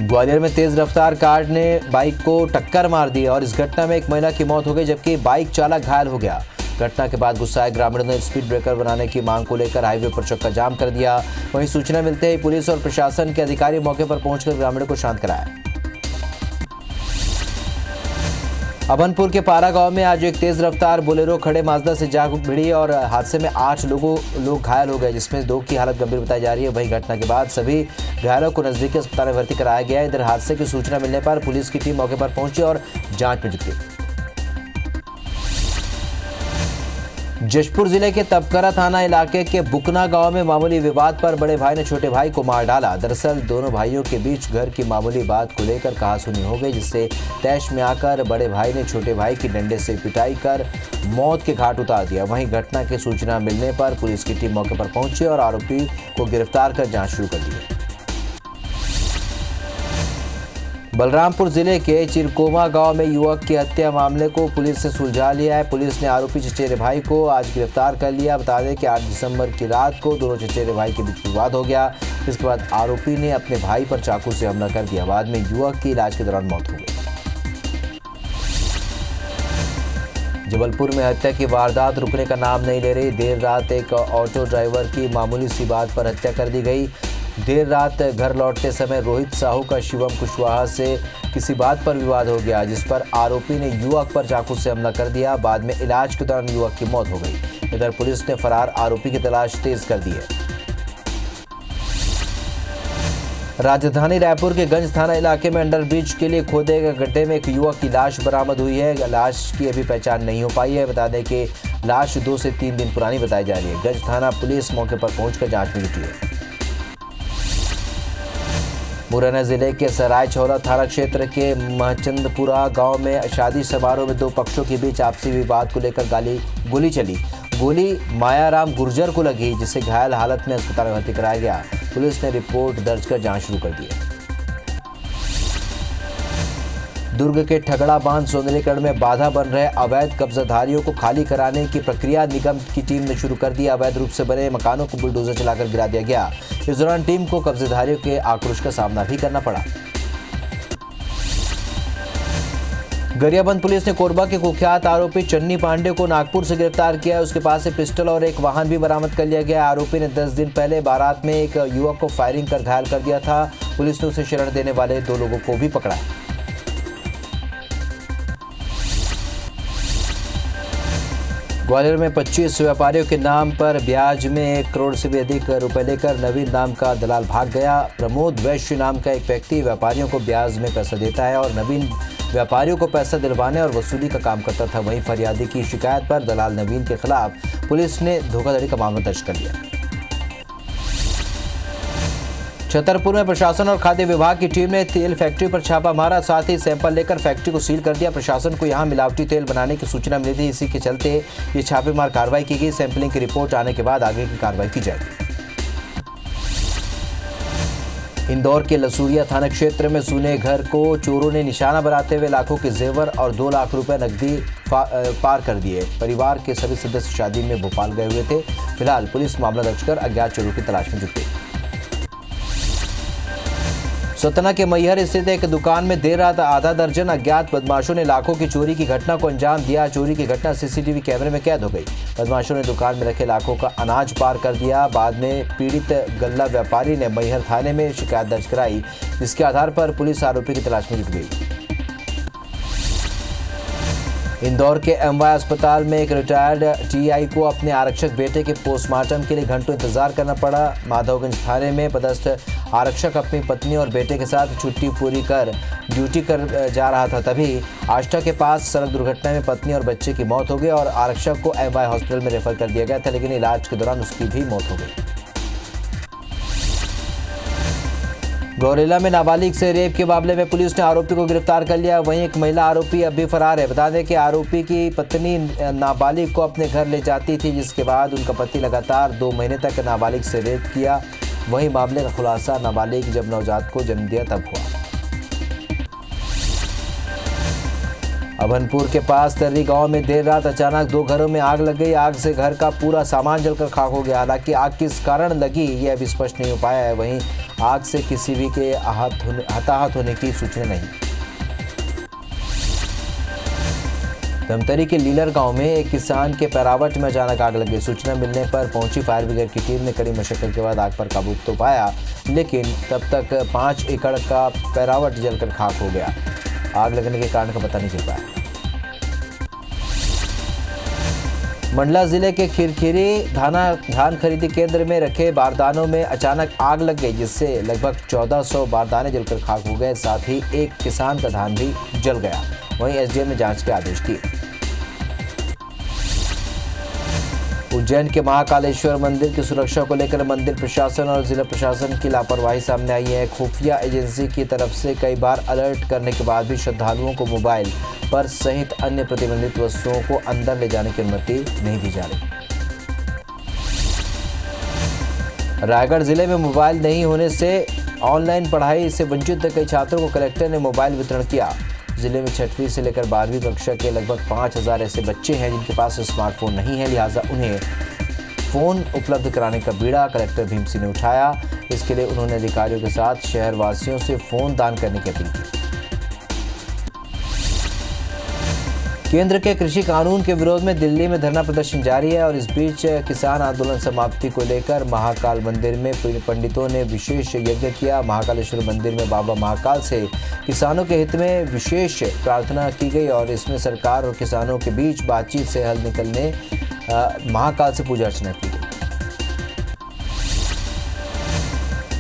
ग्वालियर में तेज रफ्तार कार ने बाइक को टक्कर मार दी और इस घटना में एक महिला की मौत हो गई, जबकि बाइक चालक घायल हो गया। घटना के बाद गुस्साए ग्रामीणों ने स्पीड ब्रेकर बनाने की मांग को लेकर हाईवे पर चक्का जाम कर दिया। वहीं सूचना मिलते ही पुलिस और प्रशासन के अधिकारी मौके पर पहुंचकर ग्रामीणों को शांत कराया। अभनपुर के पारा गांव में आज एक तेज रफ्तार बोलेरो खड़े माजदा से जा भिड़ी और हादसे में 8 लोग घायल हो गए, जिसमें 2 की हालत गंभीर बताई जा रही है। वहीं घटना के बाद सभी घायलों को नजदीकी अस्पताल में भर्ती कराया गया है। इधर हादसे की सूचना मिलने पर पुलिस की टीम मौके पर पहुंची और जांच में जुटी। जशपुर जिले के तपकरा थाना इलाके के बुकना गांव में मामूली विवाद पर बड़े भाई ने छोटे भाई को मार डाला। दरअसल दोनों भाइयों के बीच घर की मामूली बात को लेकर कहासुनी हो गई, जिससे तैश में आकर बड़े भाई ने छोटे भाई की डंडे से पिटाई कर मौत के घाट उतार दिया। वहीं घटना की सूचना मिलने पर पुलिस की टीम मौके पर पहुंची और आरोपी को गिरफ्तार कर जांच शुरू कर दी। बलरामपुर जिले के चिरकोमा गांव में युवक की हत्या मामले को पुलिस ने सुलझा लिया है। पुलिस ने आरोपी चचेरे भाई को आज गिरफ्तार कर लिया। बता दें कि 8 दिसंबर की रात को दोनों चचेरे भाई के बीच विवाद हो गया। इसके बाद आरोपी ने अपने भाई पर चाकू से हमला कर दिया। बाद में युवक की इलाज के दौरान मौत हो गई। जबलपुर में हत्या की वारदात रुकने का नाम नहीं ले रही। देर रात एक ऑटो ड्राइवर की मामूली सी बात पर हत्या कर दी गई। देर रात घर लौटते समय रोहित साहू का शिवम कुशवाहा से किसी बात पर विवाद हो गया, जिस पर आरोपी ने युवक पर चाकू से हमला कर दिया। बाद में इलाज के दौरान युवक की मौत हो गई। इधर पुलिस ने फरार आरोपी की तलाश तेज कर दी है। राजधानी रायपुर के गंज थाना इलाके में अंडरब्रिज के लिए खोदे गए गड्ढे में एक युवक की लाश बरामद हुई है। लाश की अभी पहचान नहीं हो पाई है। बता दें कि लाश 2 से 3 दिन पुरानी बताई जा रही है। गंज थाना पुलिस मौके पर पहुंचकर जांच में जुटी है। मुरैना जिले के सराय छौरा थाना क्षेत्र के महचंदपुरा गांव में शादी समारोह में दो पक्षों के बीच आपसी विवाद को लेकर गोली चली। गोली मायाराम गुर्जर को लगी, जिसे घायल हालत में अस्पताल में भर्ती कराया गया। पुलिस ने रिपोर्ट दर्ज कर जांच शुरू कर दी है। दुर्ग के ठगड़ा बांध सौंदर्यीकरण में बाधा बन रहे अवैध कब्जाधारियों को खाली कराने की प्रक्रिया निगम की टीम ने शुरू कर दी। अवैध रूप से बने मकानों को बुलडोजर चलाकर गिरा दिया गया। इस दौरान टीम को कब्जाधारियों के आक्रोश का सामना भी करना पड़ा। गरियाबंद पुलिस ने कोरबा के कुख्यात आरोपी चन्नी पांडे को नागपुर से गिरफ्तार किया। उसके पास से पिस्टल और एक वाहन भी बरामद कर लिया गया। आरोपी ने 10 दिन पहले बारात में एक युवक को फायरिंग कर घायल कर दिया था। पुलिस ने उसे शरण देने वाले 2 लोगों को भी पकड़ा। ग्वालियर में 25 व्यापारियों के नाम पर ब्याज में 1 करोड़ से भी अधिक रुपए लेकर नवीन नाम का दलाल भाग गया। प्रमोद वैश्य नाम का एक व्यक्ति व्यापारियों को ब्याज में पैसा देता है और नवीन व्यापारियों को पैसा दिलवाने और वसूली का काम करता था। वहीं फरियादी की शिकायत पर दलाल नवीन के खिलाफ पुलिस ने धोखाधड़ी का मामला दर्ज कर लिया। छतरपुर में प्रशासन और खाद्य विभाग की टीम ने तेल फैक्ट्री पर छापा मारा, साथ ही सैंपल लेकर फैक्ट्री को सील कर दिया। प्रशासन को यहां मिलावटी तेल बनाने की सूचना मिली थी, इसी के चलते ये छापेमार कार्रवाई की गई। सैंपलिंग की रिपोर्ट आने के बाद आगे की कार्रवाई की जाएगी। इंदौर के लसूरिया थाना क्षेत्र में सूने घर को चोरों ने निशाना बनाते हुए लाखों के जेवर और 2 लाख रुपए नकदी पार कर दिए। परिवार के सभी सदस्य शादी में भोपाल गए हुए थे। फिलहाल पुलिस मामला दर्ज कर अज्ञात चोरों की तलाश में जुट गई। सतना के मैहर स्थित एक दुकान में देर रात आधा दर्जन अज्ञात बदमाशों ने लाखों की चोरी की घटना को अंजाम दिया। चोरी की घटना सीसीटीवी कैमरे में कैद हो गई। बदमाशों ने दुकान में रखे लाखों का अनाज पार कर दिया। बाद में पीड़ित गल्ला व्यापारी ने मैहर थाने में शिकायत दर्ज कराई, जिसके आधार पर पुलिस आरोपी की तलाश में जुट गई। इंदौर के एमवाय अस्पताल में एक रिटायर्ड टीआई को अपने आरक्षक बेटे के पोस्टमार्टम के लिए घंटों इंतजार करना पड़ा। माधवगंज थाने में पदस्थ आरक्षक अपनी पत्नी और बेटे के साथ छुट्टी पूरी कर ड्यूटी कर जा रहा था, तभी आष्टा के पास सड़क दुर्घटना में पत्नी और बच्चे की मौत हो गई और आरक्षक को एमवाय हॉस्पिटल में रेफर कर दिया गया था, लेकिन इलाज के दौरान उसकी भी मौत हो गई। गौरेला में नाबालिग से रेप के मामले में पुलिस ने आरोपी को गिरफ्तार कर लिया। वहीं एक महिला आरोपी अब भी फरार है। बता दें कि आरोपी की पत्नी नाबालिग को अपने घर ले जाती थी, जिसके बाद उनका पति लगातार 2 महीने तक नाबालिग से रेप किया। वहीं मामले का खुलासा नाबालिग जब नवजात को जन्म दिया तब हुआ। अभनपुर के पास तर्री गांव में देर रात अचानक 2 घरों में आग लग गई। आग से घर का पूरा सामान जलकर खाक हो गया। हालांकि आग किस कारण लगी यह अभी स्पष्ट नहीं हो पाया है। वहीं आग से किसी भी के हताहत होने की सूचना नहीं। धमतरी के लीलर गांव में एक किसान के पैरावट में अचानक आग लग गई। सूचना मिलने पर पहुंची फायर ब्रिगेड की टीम ने कड़ी मशक्कत के बाद आग पर काबू तो पाया, लेकिन तब तक 5 एकड़ का पैरावट जलकर खाक हो गया। आग लगने के कारण का पता नहीं चल पाया। मंडला जिले के खिरखिरी धान खरीदी केंद्र में रखे बारदानों में अचानक आग लग गई, जिससे लगभग 1400 बारदाने जलकर खाक हो गए। साथ ही एक किसान का धान भी जल गया। वहीं एसडीएम ने जांच के आदेश दिए। उज्जैन के महाकालेश्वर मंदिर की सुरक्षा को लेकर मंदिर प्रशासन और जिला प्रशासन की लापरवाही सामने आई है। खुफिया एजेंसी की तरफ से कई बार अलर्ट करने के बाद भी श्रद्धालुओं को मोबाइल पर्स सहित अन्य प्रतिबंधित वस्तुओं को अंदर ले जाने की अनुमति नहीं दी जा रही। रायगढ़ जिले में मोबाइल नहीं होने से ऑनलाइन पढ़ाई से वंचित कई छात्रों को कलेक्टर ने मोबाइल वितरण किया। जिले में 6वीं से लेकर 12वीं कक्षा के लगभग 5000 ऐसे बच्चे हैं जिनके पास स्मार्टफोन नहीं है, लिहाजा उन्हें फ़ोन उपलब्ध कराने का बीड़ा कलेक्टर भीम सिंह ने उठाया। इसके लिए उन्होंने अधिकारियों के साथ शहर वासियों से फ़ोन दान करने की अपील की। केंद्र के कृषि कानून के विरोध में दिल्ली में धरना प्रदर्शन जारी है और इस बीच किसान आंदोलन समाप्ति को लेकर महाकाल मंदिर में पंडितों ने विशेष यज्ञ किया। महाकालेश्वर मंदिर में बाबा महाकाल से किसानों के हित में विशेष प्रार्थना की गई और इसमें सरकार और किसानों के बीच बातचीत से हल निकलने महाकाल से पूजा अर्चना की गई।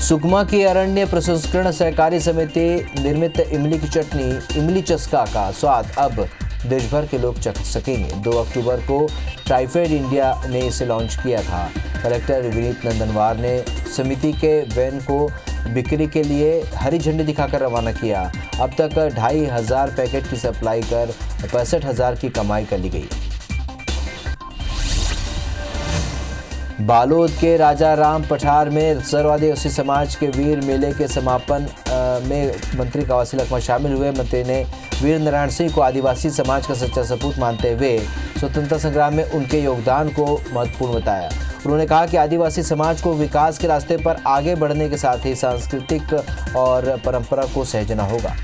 सुकमा की अरण्य प्रसंस्करण सहकारी समिति निर्मित इमली की चटनी इमली चस्का का स्वाद अब देश भर के लोग चख सकेंगे। 2 अक्टूबर को ट्राइफेड इंडिया ने इसे लॉन्च किया था। कलेक्टर विनीत नंदनवार ने समिति के वैन को बिक्री के लिए हरी झंडी दिखाकर रवाना किया। अब तक 2500 पैकेट की सप्लाई कर 65,000 की कमाई कर ली गई। बालोद के राजा राम पठार में सर्वादिवासी समाज के वीर मेले के समापन में मंत्री कवासी लखमा शामिल हुए। मंत्री ने वीर नारायण सिंह को आदिवासी समाज का सच्चा सपूत मानते हुए स्वतंत्रता संग्राम में उनके योगदान को महत्वपूर्ण बताया। उन्होंने कहा कि आदिवासी समाज को विकास के रास्ते पर आगे बढ़ने के साथ ही सांस्कृतिक और परंपरा को सहेजना होगा।